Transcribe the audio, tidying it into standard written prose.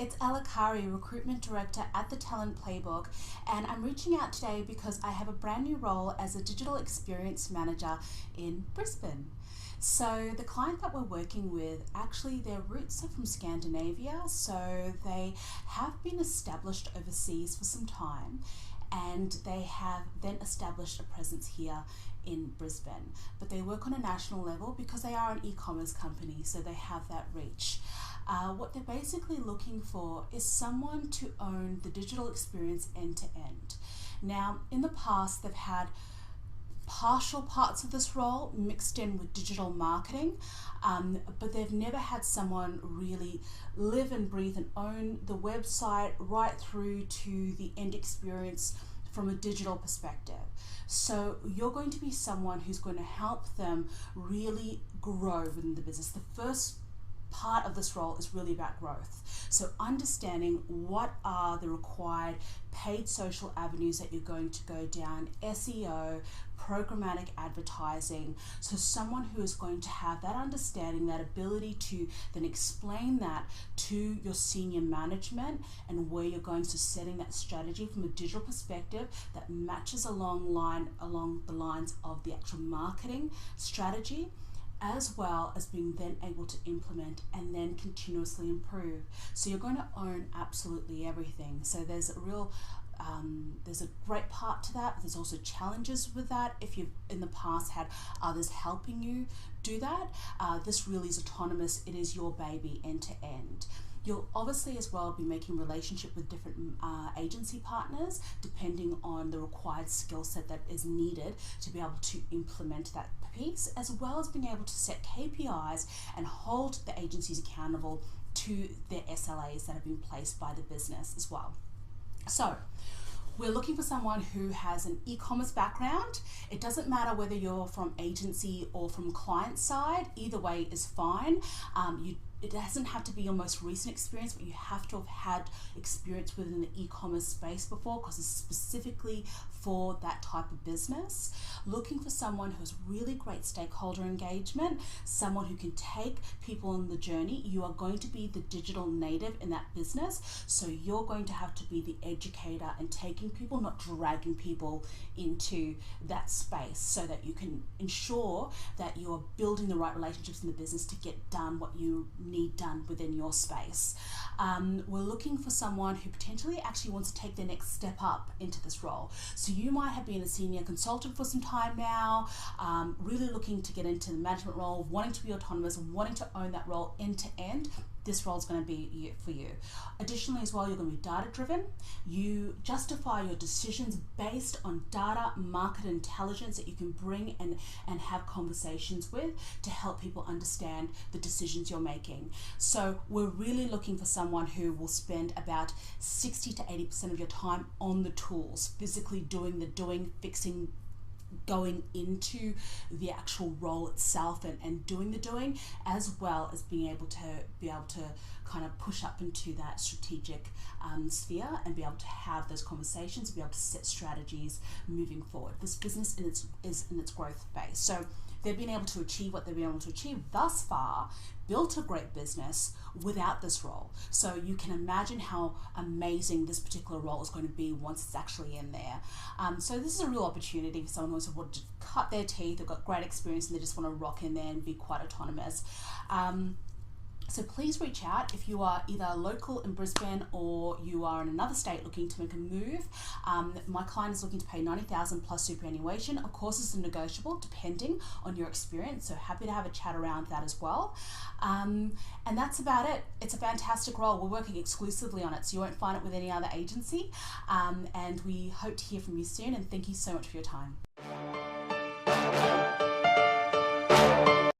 it's Ella Kari, Recruitment Director at the Talent Playbook, and I'm reaching out today because I have a brand new role as a Digital Experience Manager in Brisbane. So the client that we're working with, actually their roots are from Scandinavia, so they have been established overseas for some time, and they have then established a presence here in Brisbane. But they work on a national level because they are an e-commerce company, so they have that reach. What they're basically looking for is someone to own the digital experience end to end. Now, in the past, they've had partial parts of this role mixed in with digital marketing, but they've never had someone really live and breathe and own the website right through to the end experience from a digital perspective. So you're going to be someone who's going to help them really grow within the business. The first part of this role is really about growth. So understanding what are the required paid social avenues that you're going to go down, SEO, programmatic advertising. So someone who is going to have that understanding, that ability to then explain that to your senior management and where you're going to setting that strategy from a digital perspective that matches along the lines of the actual marketing strategy, as well as being then able to implement and then continuously improve. So you're going to own absolutely everything. So there's a real there's a great part to that. There's also challenges with that. If you've in the past had others helping you do that, this really is autonomous. It is your baby end to end. You'll obviously as well be making relationship with different agency partners depending on the required skill set that is needed to be able to implement that piece, as well as being able to set KPIs and hold the agencies accountable to their SLAs that have been placed by the business as well. So we're looking for someone who has an e-commerce background. It doesn't matter whether you're from agency or from client side, either way is fine. It doesn't have to be your most recent experience, but you have to have had experience within the e-commerce space before, because it's specifically for that type of business. Looking for someone who has really great stakeholder engagement, someone who can take people on the journey. You are going to be the digital native in that business, so you're going to have to be the educator and taking people, not dragging people into that space, so that you can ensure that you're building the right relationships in the business to get done what you need done within your space. We're looking for someone who potentially actually wants to take their next step up into this role. So you might have been a senior consultant for some time now, really looking to get into the management role, wanting to be autonomous and wanting to own that role end to end. This role is going to be for you. Additionally as well, you're going to be data driven. You justify your decisions based on data, market intelligence that you can bring and have conversations with to help people understand the decisions you're making. So we're really looking for someone who will spend about 60 to 80% of your time on the tools, physically doing the doing, fixing, going into the actual role itself and doing the doing, as well as being able to kind of push up into that strategic sphere and be able to have those conversations, be able to set strategies moving forward. This business is in its growth phase. So they've been able to achieve what they've been able to achieve thus far, built a great business without this role. So you can imagine how amazing this particular role is going to be once it's actually in there. So this is a real opportunity for someone who's wanted to cut their teeth, they've got great experience and they just want to rock in there and be quite autonomous. So please reach out if you are either local in Brisbane or you are in another state looking to make a move. My client is looking to pay $90,000 plus superannuation. Of course, it's negotiable depending on your experience, so happy to have a chat around that as well. And that's about it. It's a fantastic role. We're working exclusively on it, so you won't find it with any other agency. And we hope to hear from you soon, and thank you so much for your time.